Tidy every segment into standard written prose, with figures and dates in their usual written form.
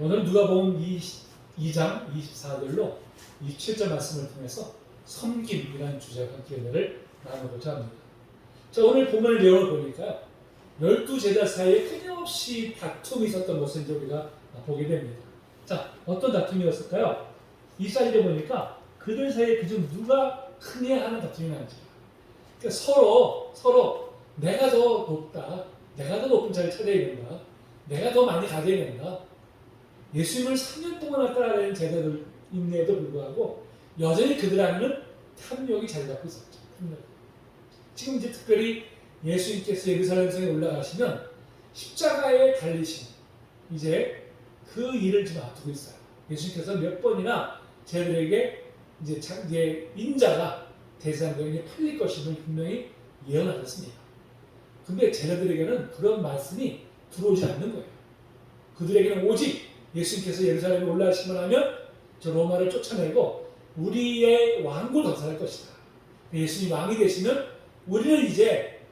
오늘 누가복음 2장 24절로 27절 말씀을 통해서 섬김이라는 주제와 함께 은혜를 나누고자 합니다. 자, 오늘 본문을 내용을 보니까 12제자 사이에 끊임없이 다툼이 있었던 것을 이제 우리가 보게 됩니다. 자, 어떤 다툼이었을까요? 24절에 보니까 그들 사이에 그중 누가 크냐 하는 다툼이 나는지. 그러니까 서로 내가 더 높다, 내가 더 높은 자리를 찾아야 된다, 내가 더 많이 가져야 된다. 예수님을 3년 동안 따라다니는 제자들임에도 불구하고 여전히 그들 안에는 탐욕이 자리 잡고 있었죠. 탐욕. 지금 이제 특별히 예수님께서 예루살렘성에 올라가시면 십자가에 달리신 이제 그 일을 지금 앞두고 있어요. 예수님께서 몇 번이나 제자들에게 이제 인자가 대제사장들에게 팔릴 것임을 분명히 예언하셨습니다. 근데 제자들에게는 그런 말씀이 들어오지 않는 거예요. 그들에게는 오직 예수님께서 예루살렘에 올라가시면 하면 저 로마를 쫓아내고 우리의 왕국을 건설할 것이다. 예수님 왕이 되시면 우리는 이제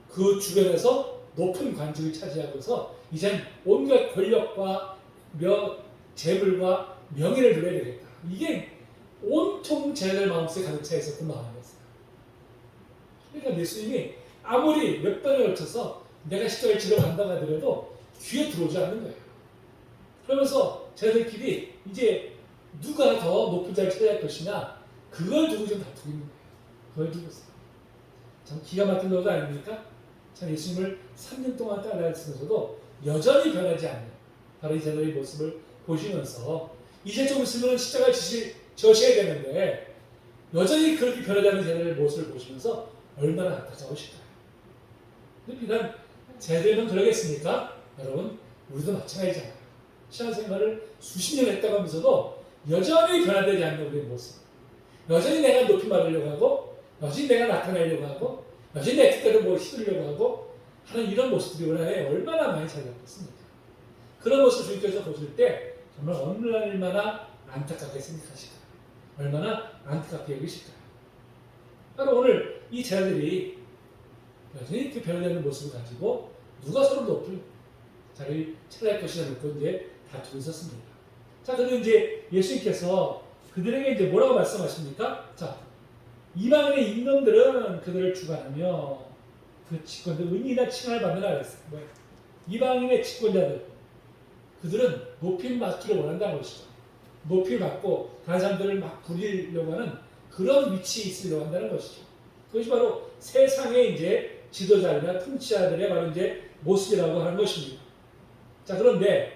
그 주변에서 높은 관직을 차지하고서 이젠 온갖 권력과 재물과 명예를 누려야 되겠다. 이게 온통 제자들 마음속에 가득 차 있었던 마음이었어요. 그러니까 예수님이 아무리 몇 번에 걸쳐서 내가 십자가를 지러 간다고 하더라도 귀에 들어오지 않는 거예요. 그러면서 제자들끼리 이제 누가 더 높은 자리를 찾아갈 것이냐, 그걸 두고 좀 다투고 있는 거예요. 그걸 두고 있어요. 참 기가 막힌 것도 아닙니까? 참 예수님을 3년 동안 따라다니면서도 여전히 변하지 않는 바로 이 제자들의 모습을 보시면서 이제 좀 있으면 십자가를 지셔야 되는데 여전히 그렇게 변하지 않는 제자들의 모습을 보시면서 얼마나 안타까우실까요? 근데 비단 제자들만 그러겠습니까? 여러분, 우리도 마찬가지잖아요. 신앙생활을 수십 년 했다고 하면서도 여전히 변화되지 않는 우리의 모습, 여전히 내가 높이 말하려고 하고, 여전히 내가 나타내려고 하고, 여전히 내 뜻대로 뭘 휘두르려고 하고 하는 이런 모습들이 우리 얼마나 많이 찾아왔겠습니까? 그런 모습을 주님께서 보실 때 정말 얼마나 안타깝게 생각하실까요? 얼마나 안타깝게 여기실까요? 바로 오늘 이 제자들이 여전히 이렇게 변하지 않는 모습을 가지고 누가 서로 높은 자리를 찾아갈 것이냐 놓고 이제 다투고 있었습니다. 자, 그런데 이제 예수님께서 그들에게 이제 뭐라고 말씀하십니까? 자, 이방인의 임금들은 그들을 주관하며 그 직권들 은이나 칭함을 받느라 그랬어요. 이방인의 직권자들, 그들은 높임 받기를 원한다는 것이죠. 높임 받고 다른 사람들을 막 부리려고 하는 그런 위치에 있으려고 한다는 것이죠. 그것이 바로 세상의 이제 지도자들이나 통치자들의 바로 이제 모습이라고 하는 것입니다. 자, 그런데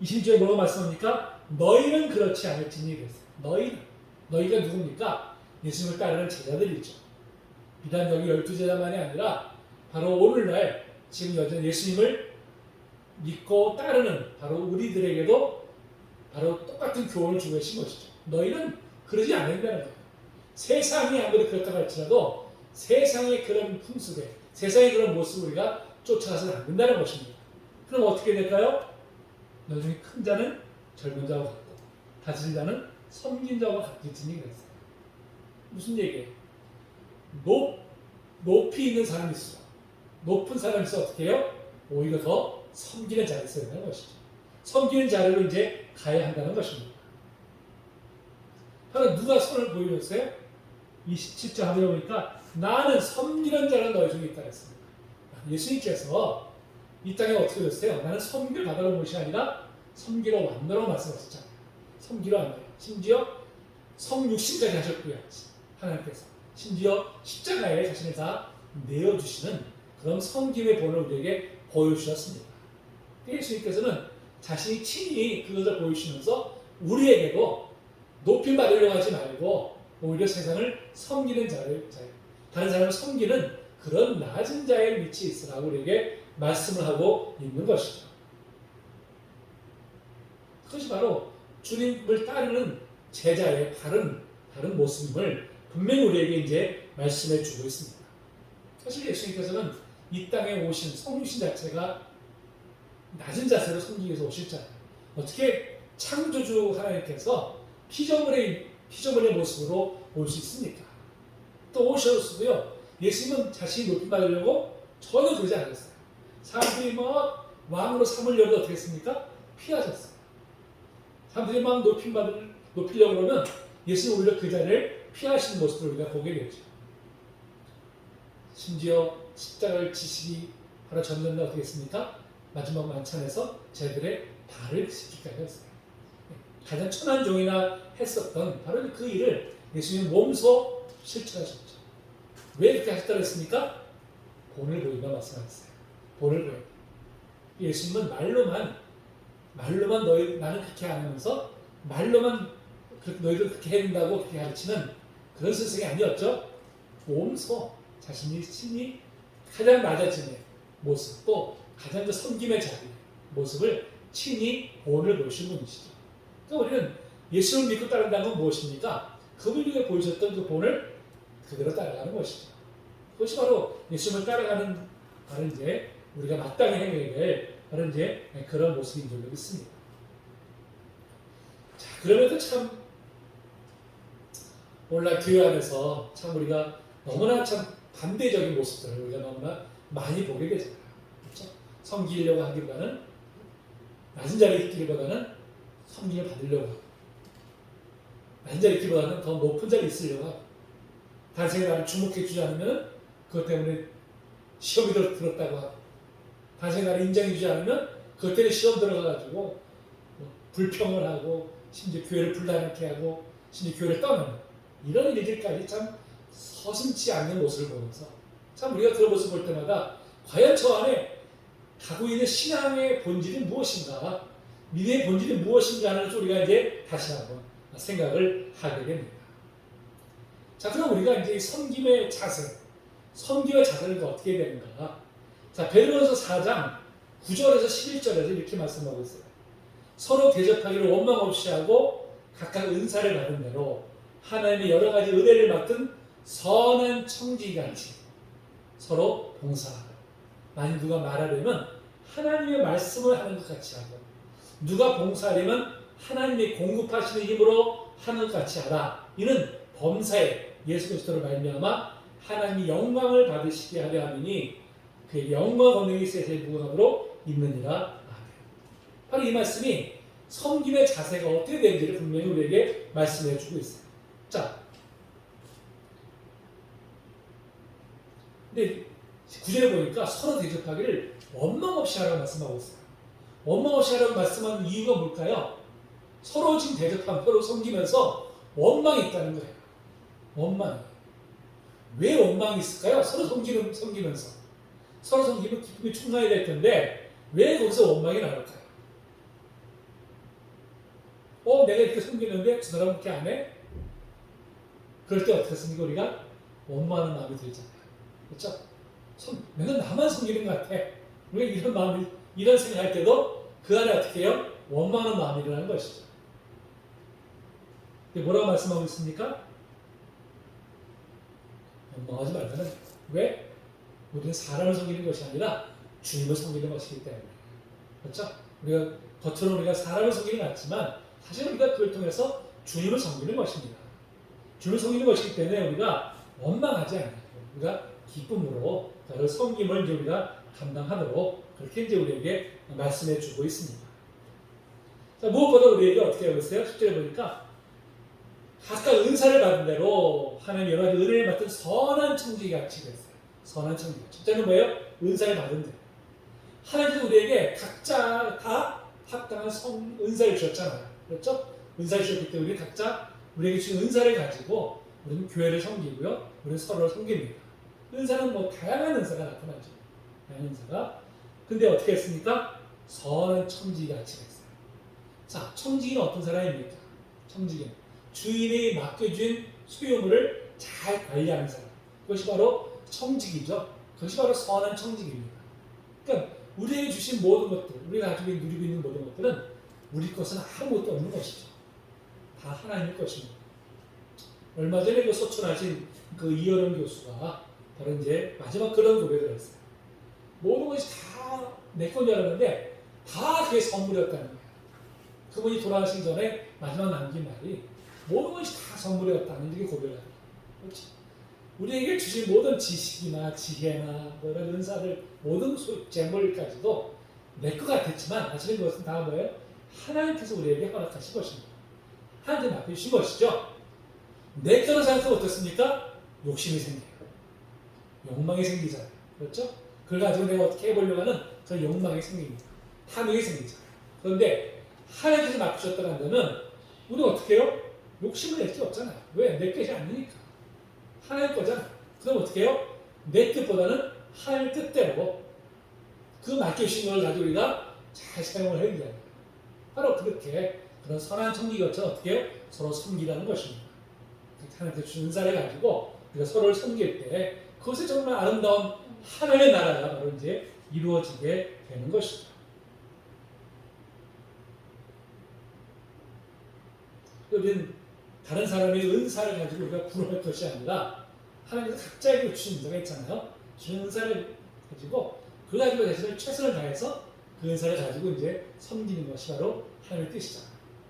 20절에 뭐라고 말씀합니까? 너희는 그렇지 않을지니 그랬어요. 너희가 누굽니까? 예수님을 따르는 제자들이죠. 비단 여기 12제자만이 아니라 바로 오늘날 지금 여전히 예수님을 믿고 따르는 바로 우리들에게도 바로 똑같은 교훈을 주고 계신 것이죠. 너희는 그러지 않는다는 거예요. 세상이 아무리 그렇다고 할지라도 세상의 그런 풍습에, 세상의 그런 모습을 우리가 쫓아가서는 안 된다는 것입니다. 그럼 어떻게 될까요? 너 중에 큰 자는 젊은 자와 같고 다스린 자는 섬긴 자와 같겠지니 그랬어요. 무슨 얘기예요? 높이 있는 사람이 있어. 높은 사람이 있어 어떻게 해요? 오히려 더 섬기는 자를 써야 하는 것이죠. 섬기는 자리로 이제 가야 한다는 것입니다. 바로 누가 손을 보이면서요? 27절 하면 보니까 나는 섬기는 자는 너희 중에 있다 했습니다. 예수님께서 이 땅에 어떻게 됐어요? 나는 섬기를 받아온 것이 아니라 섬기러 왔노라고 말씀하셨잖아요. 섬기러 왔노라. 심지어 성육신까지 하셨고요. 하나님께서 심지어 십자가에 자신을 다 내어주시는 그런 섬김의 본을 우리에게 보여주셨습니다. 예수님께서는 자신이 친히 그것을 보여주시면서 우리에게도 높임 받으려고 하지 말고 오히려 세상을 섬기는 자를, 다른 사람을 섬기는 그런 낮은 자의 위치에 있으라고 우리에게 말씀을 하고 있는 것이죠. 그것이 바로 주님을 따르는 제자의 다른 모습임을 분명히 우리에게 이제 말씀해 주고 있습니다. 사실 예수님께서는 이 땅에 오신 성육신 자체가 낮은 자세로 섬기기 위해서 오셨잖아요. 어떻게 창조주 하나님께서 피조물의 모습으로 올 수 있습니까? 또 오셨어도요. 예수님은 자신이 높임 받으려고 전혀 그러지 않았어요. 사람들이 왕으로 삼으려고 어떻게 했습니까? 피하셨어요. 사람들이 막 높이려고 그러면 예수는 오히려 그 자리를 피하시는 모습을 우리가 보게 되죠. 심지어 십자가를 지시기 바로 전전날 어떻게 했습니까? 마지막 만찬에서 저희들의 발을 씻기까지 했어요. 가장 천한 종이나 했었던 바로 그 일을 예수님은 몸소 실천하셨죠. 왜 그렇게 하셨다고 했습니까? 본을 보이며 말씀하셨어요. 본을 보이며. 예수님은 말로만 나는 그렇게 안 하면서 말로만 너희들 그렇게 해야 된다고 그렇게 가르치는 그런 스승이 아니었죠. 몸소 자신이 친히 가장 낮아짐의 모습 또 가장 그 섬김의 자리 모습을 친히 본을 보신 분이시죠. 그러니까 우리는 예수를 믿고 따른다는 건 무엇입니까? 그분이 보여줬던 그 본을 그대로 따라가는 것이죠. 그것이 바로 예수님을 따라가는 바로 이제 우리가 마땅히 행해야 될 바로 이제 그런 모습인 줄로 믿습니다. 자, 그러면서 참 오늘날 교회 안에서 참 우리가 너무나 참 반대적인 모습들을 우리가 너무나 많이 보게 되잖아요. 그렇죠? 섬기려고 하기보다는 낮은 자리에 있기보다는 섬김을 받으려고 하고 낮은 자리에 있기보다는 더 높은 자리에 있으려고 하고 단생에 나를 주목해 주지 않으면 그것 때문에 시험이 들었다고 하고 단생에 나를 인정해 주지 않으면 그것 때문에 시험 들어가가지고 불평을 하고 심지어 교회를 불나게 하고 심지어 교회를 떠나는 이런 일들까지 참 서슴지 않는 모습을 보면서 참 우리가 그런 모습을 볼 때마다 과연 저 안에 갖고 있는 신앙의 본질이 무엇인가 믿음의 본질이 무엇인가 하는 것을 우리가 이제 다시 한번 생각을 하게 됩니다. 자, 그럼 우리가 이제 섬김의 자세를 어떻게 해야 되는가? 자, 베드로전서 4장 9절에서 11절에서 이렇게 말씀하고 있어요. 서로 대접하기를 원망 없이 하고 각각 은사를 받은 대로 하나님의 여러 가지 은혜를 맡은 선한 청지기같이 서로 봉사하고 만일 누가 말하려면 하나님의 말씀을 하는 것 같이 하고 누가 봉사하려면 하나님의 공급하시는 힘으로 하는 것 같이 하라. 이는 범사에 예수 그리스도로 말미암아 하나님이 영광을 받으시게 하려 함이니 그의 영광 권능이 세세에 무궁함으로 있느니라. 아멘. 바로 이 말씀이 섬김의 자세가 어떻게 되는지를 분명히 우리에게 말씀해 주고 있어요. 자, 근데 9절에 보니까 서로 대접하기를 원망 없이 하라고 말씀하고 있어요. 원망 없이 하라고 말씀하는 이유가 뭘까요? 서로 지금 대접하고 서로 섬기면서 원망이 있다는 거예요. 원망. 왜 원망이 있을까요? 서로 섬기면서. 서로 섬기면 기쁨이 충만해야 될 텐데 왜 거기서 원망이 나올까요? 내가 이렇게 섬기는데 저 사람은 그렇게 안 해? 그럴 때 어떻게 했습니까? 우리가 원망하는 마음이 들잖아요. 그렇죠? 맨날 나만 섬기는 것 같아. 우리가 이런 마음이, 이런 생각할 때도 그 안에 어떻게 해요? 원망하는 마음이 일어나는 것이죠. 뭐라고 말씀하고 있습니까? 원망하지 말라는. 왜? 우리는 사람을 섬기는 것이 아니라 주님을 섬기는 것이기 때문에. 그렇죠? 우리가 겉으로 우리가 사람을 섬기는 것 같지만 사실 우리가 그걸 통해서 주님을 섬기는 것입니다. 주님을 섬기는 것이기 때문에 우리가 원망하지 않아요. 우리가 기쁨으로 그 섬김을 이제 우리가 감당하도록 그렇게 이제 우리에게 말씀해 주고 있습니다. 자, 무엇보다 우리에게 어떻게 하고 있어요? 10절에 보니까 각각 은사를 받은 대로 하나님 여러 가지 은혜를 맡은 선한 청지기가 같이 됐어요. 선한 청지기. 첫째는 뭐예요? 은사를 받은 대로. 하나님께서 우리에게 각자 다 합당한 은사를 주셨잖아요. 그렇죠? 은사를 주셨기 때문에 우리 각자 우리에게 주신 은사를 가지고 우리는 교회를 섬기고요. 우리는 서로를 섬깁니다. 은사는 뭐 다양한 은사가 나타나죠. 다양한 은사가. 근데 어떻게 했습니까? 선한 청지기가 같이 됐어요. 자, 청지기는 어떤 사람입니까? 청지기는 주인이 맡겨준 소유물을 잘 관리하는 사람. 그것이 바로 청지기죠. 그것이 바로 선한 청지기입니다. 그러니까 우리에게 주신 모든 것들, 우리가 가지고 누리고 있는 모든 것들은 우리 것은 아무것도 없는 것이죠. 다 하나님의 것입니다. 얼마 전에 그 소천하신 그 이어령 교수가 바로 이제 마지막 그런 고백을 했어요. 모든 것이 다 내 건 줄 알았는데 다 그게 선물이었다는 거예요. 그분이 돌아가시기 전에 마지막 남긴 말이 모든 것이 다 선물이었다는 게 고백을 합니다. 그렇죠? 우리에게 주신 모든 지식이나 지혜나 이런 은사들 모든 재물까지도 내 것 같았지만 사실은 그것은 다 뭐예요? 하나님께서 우리에게 허락하신 것입니다. 하나님께 맡겨주신 것이죠. 내 거로 생각하면 어떻습니까? 욕심이 생겨요. 욕망이 생기잖아요. 그렇죠? 그걸 가지고 내가 어떻게 해보려고 하는 그런 욕망이 생깁니다. 탐욕이 생기잖아요. 그런데 하나님께서 맡기셨다고 한다면 우리가 어떻게 해요? 욕심을 낼 게 없잖아요. 왜? 내 것이 아니니까. 하나님 거잖아요. 그럼 어떻게 해요? 내 뜻보다는 하나님 뜻대로 그 맡겨주신 걸 가지고 우리가 잘 사용을 해야 돼요. 바로 그렇게 그런 선한 섬기기처럼 어떻게 해요? 서로 섬기라는 것입니다. 하나님께서 주신 은사를 가지고 우리가 서로를 섬길 때 그것이 정말 아름다운 하나님의 나라가 바로 이제 이루어지게 되는 것이죠. 우리는 다른 사람의 은사를 가지고 우리가 부러울 것이 아니라 하나님께서 각자에게 주신 은사가 있잖아요. 주신 은사를 가지고 그걸 가지고 자신을 최선을 다해서 그 은사를 가지고 이제 섬기는 것이 바로 하나님의 뜻이잖아요.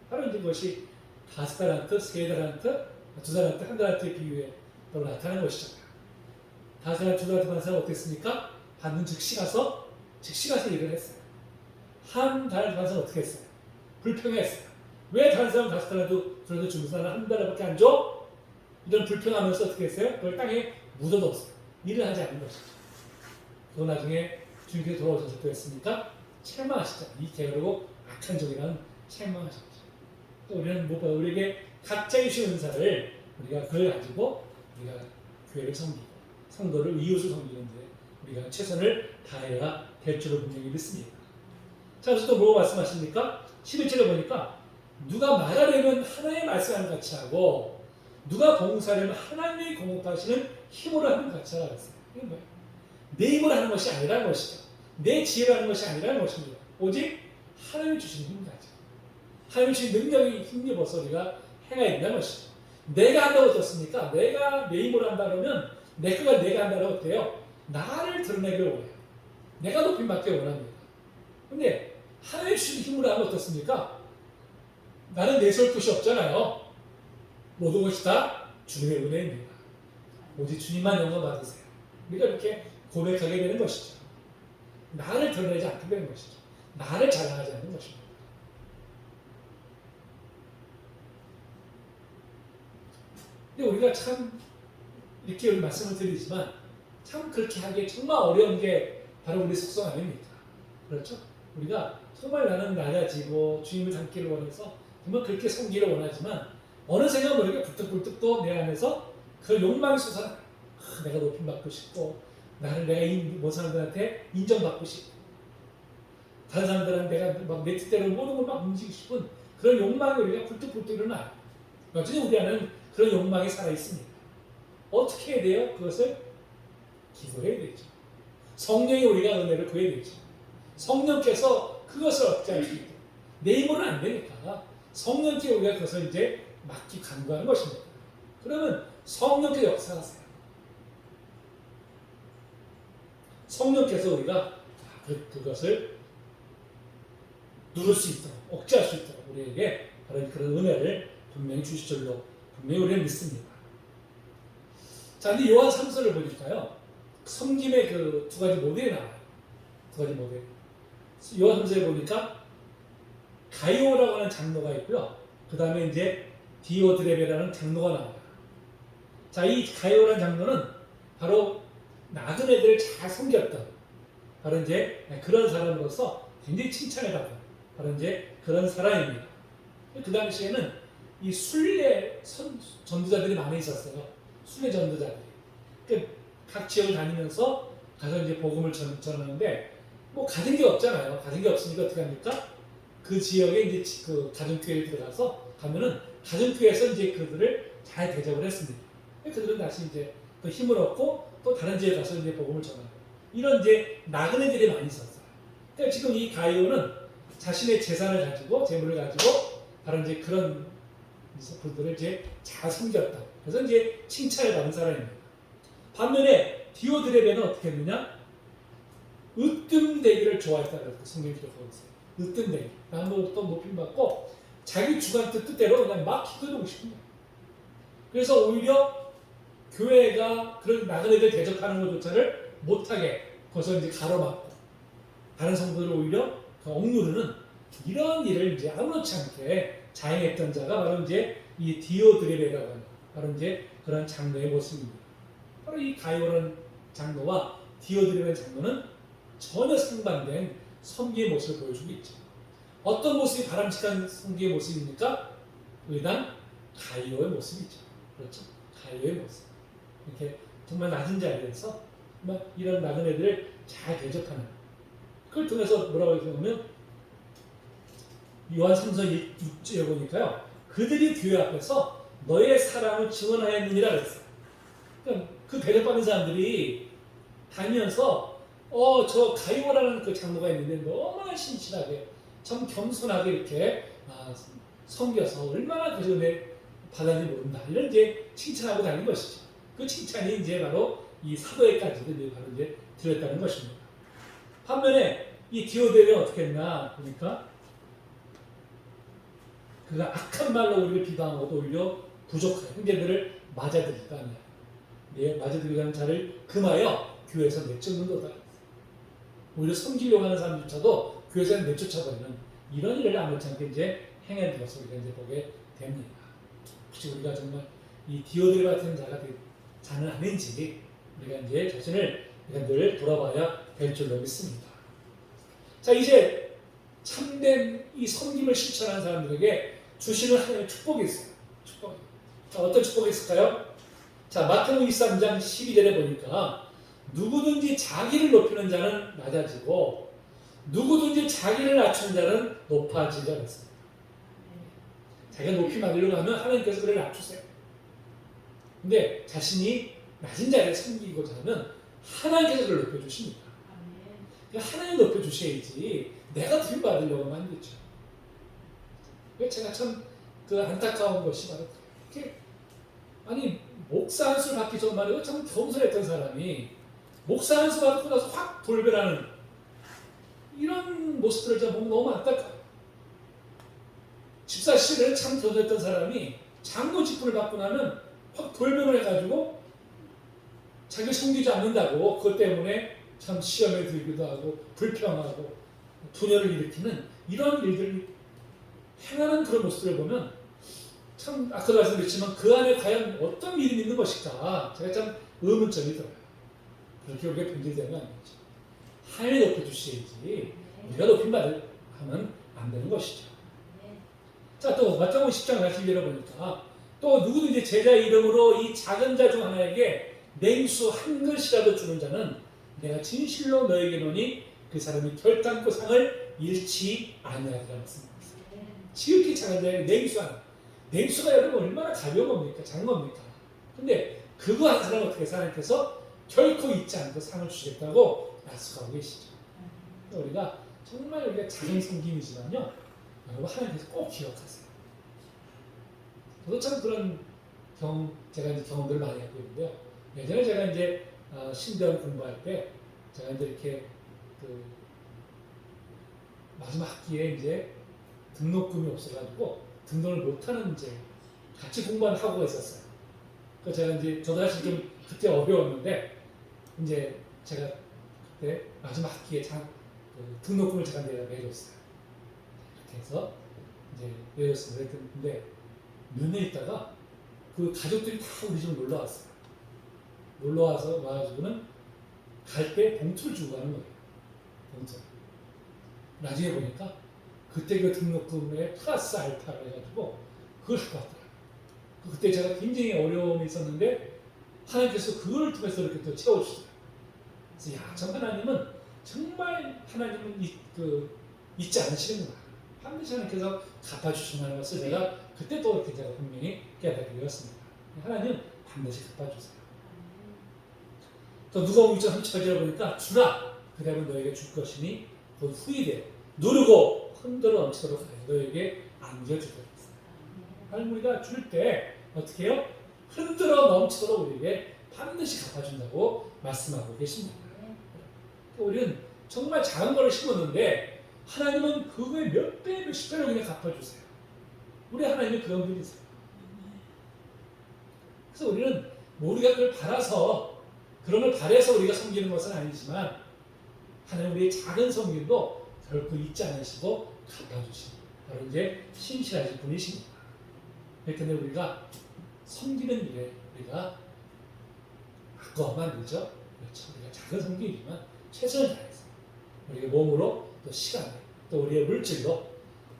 바로 이제 그것이 5달란트, 3달란트, 2달란트, 1달란트의 비유에 바로 나타나는 것이잖아요. 5달란트, 2달란트 받은 사람은 어땠습니까? 받는 즉시 가서 일을 했어요. 1달란트 받은 사람은 어떻게 했어요? 불평했어요. 왜 다른 사람은 5달란트, 2달란트 주는 사람은 1달러밖에 안 줘? 이런 불평하면서 어떻게 했어요? 그걸 땅에 묻어뒀어요. 일을 하지 않는 것이죠. 또 나중에 주님께서 돌아오셔서 또 했습니까? 책망하시잖아요. 이 게으르고 악한 종이라는 책망하셨죠. 또 우리는 무엇보다 우리에게 각자 주신 은사를 우리가 그걸 가지고 우리가 교회를 섬기고 성도를 이웃을 섬기는데 우리가 최선을 다해야 될 줄을 분명히 믿습니다. 자, 그래서 또 뭐 말씀하십니까? 11절에 보니까 누가 말하려면 하나님의 말씀하는 같이 하고 누가 봉사하려면 하나님의 공급하시는 힘으로 하는 같이 하라고 했어요. 이게 뭐예요? 내 힘으로 하는 것이 아니라는 것이죠. 내 지혜로 하는 것이 아니라는 것입니다. 오직 하나님이 주신 힘 가지고 하나님이 주신 능력이 힘입어서 우리가 행해야 된다는 것이죠. 내가 한다고 어떻습니까? 내가 내 힘으로 한다 그러면 내 거가 내가 한다고 어때요? 나를 드러내기를 원해요. 내가 높임 받기 원합니다. 근데 하나님이 주신 힘으로 하면 어떻습니까? 나는 내세울 것이 없잖아요. 모든 것이 다 주님의 은혜입니다. 오직 주님만 영광 받으세요. 우리가 이렇게 고백하게 되는 것이죠. 나를 드러내지 않게 되는 것이죠. 나를 자랑하지 않는 것입니다. 근데 우리가 참 이렇게 말씀을 드리지만 참 그렇게 하기에 정말 어려운 게 바로 우리 속성 아닙니까? 그렇죠? 우리가 정말 나는 낮아지고 주님을 닮기를 원해서 정말 그렇게 섬기를 원하지만 어느새가 모르게 불뚝불뚝 또 내 안에서 그 욕망이 솟아나요. 내가 높임 받고 싶고 내가 모든 사람들한테 인정받고 싶고 다른 사람들한테 내가 막 내 뜻대로 모든 걸 막 움직이고 싶은 그런 욕망이 우리가 불뚝불뚝 일어나요. 여전히 우리 안에는 그런 욕망이 살아있습니다. 어떻게 해야 돼요? 그것을 기도해야 되죠. 성령이 우리가 은혜를 구해야 되죠. 성령께서 그것을 얻게 할 수 있도록 내 힘으로는 안 되니까 성령께 우리가 그것을 이제 맡기 간구하는 것입니다. 그러면 성령께 역사하세요. 성령께서 우리가 그것을 누를 수 있도록 억제할 수 있도록 우리에게 바로 그런 은혜를 분명히 주실 줄로 분명히 우리는 믿습니다. 자, 근데 요한 3서를 보니까요. 섬김의 그 두 가지 모델이 나와요. 두 가지 모델. 요한 3서에 보니까 가이오라고 하는 장로가 있고요. 그 다음에 이제 디오드레베라는 장로가 나와요. 자, 이 가이오라는 장로는 바로 나그네들을 잘 섬겼던 바로 이제 그런 사람으로서 굉장히 칭찬을 받은 바로 이제 그런 사람입니다. 그 당시에는 이 순례 전도자들이 많이 있었어요. 순례 전도자들이. 각 지역을 다니면서 가서 이제 복음을 전하는데 뭐 가진 게 없잖아요. 가진 게 없으니까 어떻게 합니까? 그 지역에 이제 그 가정교회에 들어가서 가면은 가정교회에서 이제 그들을 잘 대접을 했습니다. 그들은 다시 이제 또 힘을 얻고 또 다른 지역에 가서 이제 복음을 전하고 이런 이제 나그네들이 많이 있었어요. 그러니까 지금 이 가이오는 자신의 재산을 가지고 재물을 가지고 바로 이제 그런 분들을 이제 잘 섬겼다. 그래서 이제 칭찬을 받은 사람입니다. 반면에 디오드레베는 어떻게 했느냐? 으뜸되기를 좋아했다고 성경이 기록하고 있어요. 으뜸되기. 남보다 또 높임받고 자기 주관 뜻대로 그냥 막 기도하고 싶은 거예요. 그래서 오히려 교회가 그런 나그네들 대접하는 것조차를 못하게 거기서 이제 가로막고 다른 성도들을 오히려 억누르는 이런 일을 이제 아무렇지 않게 자행했던 자가 바로 이제 이 디오드레베라고 하는 바로 이제 그런 장로의 모습입니다. 바로 이 가이오라는 장로와 디오드레베 장로는 전혀 상반된 섬기의 모습을 보여주고 있죠. 어떤 모습이 바람직한 섬기의 모습입니까? 의당 가이오의 모습이죠. 그렇죠? 가이오의 모습. 이렇게 정말 낮은 자리에서 정말 이런 낮은 애들을 잘 대접하는. 그걸 통해서 뭐라고 하냐면 요한 3서 6절에 보니까요. 그들이 교회 앞에서 너의 사랑을 증언하였느니라 그랬어요. 그러니까 그 대접받는 사람들이 다니면서 저 가이오라는 그 장로가 있는데 너무나 신실하게 참 겸손하게 이렇게 섬겨서 얼마나 그 은혜 받았는지 모른다. 이런 이제 칭찬하고 다니는 것이죠. 그 칭찬이 이제 바로 이 사도에까지도 바로 이제 들었다는 것입니다. 반면에 이 디오데레는 어떻게 했나 보니까 그가 악한 말로 우리를 비방하고도 오히려 부족한 형제들을 맞아들이가 아니야. 맞아들이고 하는 자를 금하여 교회에서 내쫓는도다. 오히려 섬기려고 하는 사람조차도 교회에서 내쫓아버리는 이런 일을 아무렇지 않게 이제 행한 것을 우리가 이제 보게 됩니다. 혹시 우리가 정말 이 디오드레 같은 자는 아닌지 우리가 이제 자신을 늘 돌아봐야 될 줄로 믿습니다. 자, 이제 참된 이 섬김을 실천하는 사람들에게 주시는 하나님의 축복이 있어요. 축복이. 자, 어떤 축복이 있을까요? 자, 마태복음 23장 12절에 보니까 누구든지 자기를 높이는 자는 낮아지고 누구든지 자기를 낮추는 자는 높아지리라 했습니다. 자기가 높이 받으려고 하면 하나님께서 그를 낮추세요. 근데 자신이 낮은 자리에 섬기고자 하면 하나님께서 그를 높여주십니다. 그러니까 하나님 높여주셔야지 내가 높임 받으려고 하면 안 되죠. 제가 참 그 안타까운 것이 바로 이렇게 아니 목사 한 수 받기 전 말이고 참 겸손했던 사람이 목사 한 수 받고 나서 확 돌변하는 이런 모습들을 제가 보면 너무 안타까워요. 집사 시절에 참 겸손했던 사람이 장로 직분을 받고 나면 확 돌변을 해가지고 자기를 섬기지 않는다고 그것 때문에 참 시험에 들기도 하고 불평하고 분열을 일으키는 이런 일들을 행하는 그런 모습을 보면 참 아까도 말씀드렸지만 그 안에 과연 어떤 믿음이 있는 것일까 제가 참 의문점이 들어요. 그렇게 우리가 변질되면 안 되죠. 하나님이 높여주셔야지 우리가 높임받을 하면 안 되는 것이죠. 자, 또 마태복음 10장 41절에 보니까 또 누구든지 제자 이름으로 이 작은 자 중 하나에게 냉수 한 그릇이라도 주는 자는 내가 진실로 너에게 이르노니 그 사람이 결단코 상을 잃지 아니하리라 말씀합니다. 지극히 작은 자에게 냉수 하나. 냉수가 여러분 얼마나 가벼운 겁니까? 작은 겁니까? 근데 그거 한 사람 어떻게 하나님께서 결코 잊지 않고 상을 주시겠다고 약속하고 계시죠. 우리가 정말 우리가 작은 섬김이지만요, 여러분 하나님께서 꼭 기억하세요. 저도 참 그런 제가 이제 경험들을 많이 하고 있는데요. 예전에 제가 이제 신대원 공부할 때 제가 이제 이렇게 그 마지막 학기에 이제 등록금이 없어가지고 등록을 못하는 이제 같이 공부하는 학우가 있었어요. 그 제가 이제 저도 사실 좀 그때 어려웠는데 이제 제가 그때 마지막 학기에 등록금을 제가 내줬어요. 이렇게 해서 이제 내줬습니다. 근데 몇 년 있다가 그 가족들이 다 우리 집 놀러 왔어요. 놀러 와가지고는 갈 때 봉투를 주고 가는 거예요. 봉투. 나중에 보니까 그때 그 등록금에 플러스 알파를 해가지고 그걸 갖고 왔더라고요. 그때 제가 굉장히 어려움이 있었는데 하나님께서 그걸 통해서 이렇게 또 채워주시더라고요. 그래서 야, 저 하나님은 정말 하나님은 잊지 않으시는구나. 반드시 하나님께서 갚아주신다는 것을 제가 그때 또 이렇게 제가 분명히 깨닫게 되었습니다. 하나님 반드시 갚아주세요. 또 누가복음 6장 30절에 보니까 주라 그러면 너에게 줄 것이니 곧 후일에 누르고 흔들어 넘치도록 너에게 안겨주도록 했어요. 하나님 우리가 줄 때 어떻게 해요? 흔들어 넘치도록 우리에게 반드시 갚아준다고 말씀하고 계십니다. 우리는 정말 작은 거를 심었는데 하나님은 그거에 몇 배, 몇십 배로 그냥 갚아주세요. 우리 하나님은 그런 분이세요. 그래서 우리는 우리가 그걸 바라서 그런 걸 바라서 우리가 섬기는 것은 아니지만 하나님 우리의 작은 섬김도 결코 잊지 않으시고 갚아주시고 바로 이제 신실하신 분이십니다. 그런데 우리가 섬기는 일에 우리가 아까워만 되죠. 그렇죠. 우리가 작은 섬김이지만 최선을 다해서 우리의 몸으로 또 시간에 또 우리의 물질로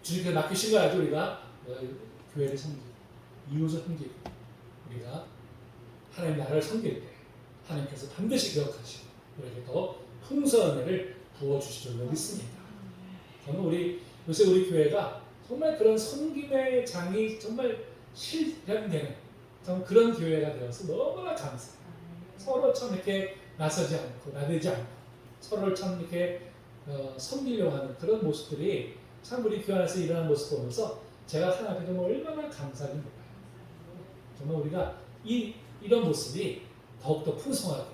주님께 맡기신 거 알죠? 우리가 교회를 섬기고 이웃을 섬기고 우리가 하나님 나라를 섬길 때 하나님께서 반드시 기억하시고 우리에게 더 풍성한 은혜를 부어주실 줄로 믿습니다. 저는 요새 우리 교회가 정말 그런 섬김의 장이 정말 실현되는 그런 교회가 되어서 너무나 감사해요. 서로 참 이렇게 나서지 않고 나대지 않고 서로를 참 이렇게 섬기려고 하는 그런 모습들이 참 우리 교회 안에서 일어나는 모습 보면서 제가 하나님께 정말 얼마나 감사한지 몰라요. 정말 우리가 이런 모습이 더욱더 풍성하게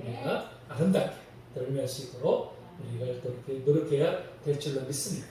우리가 아름답게 열매할 수 있도록 우리가 또 이렇게 노력해야 될 줄로 믿습니다.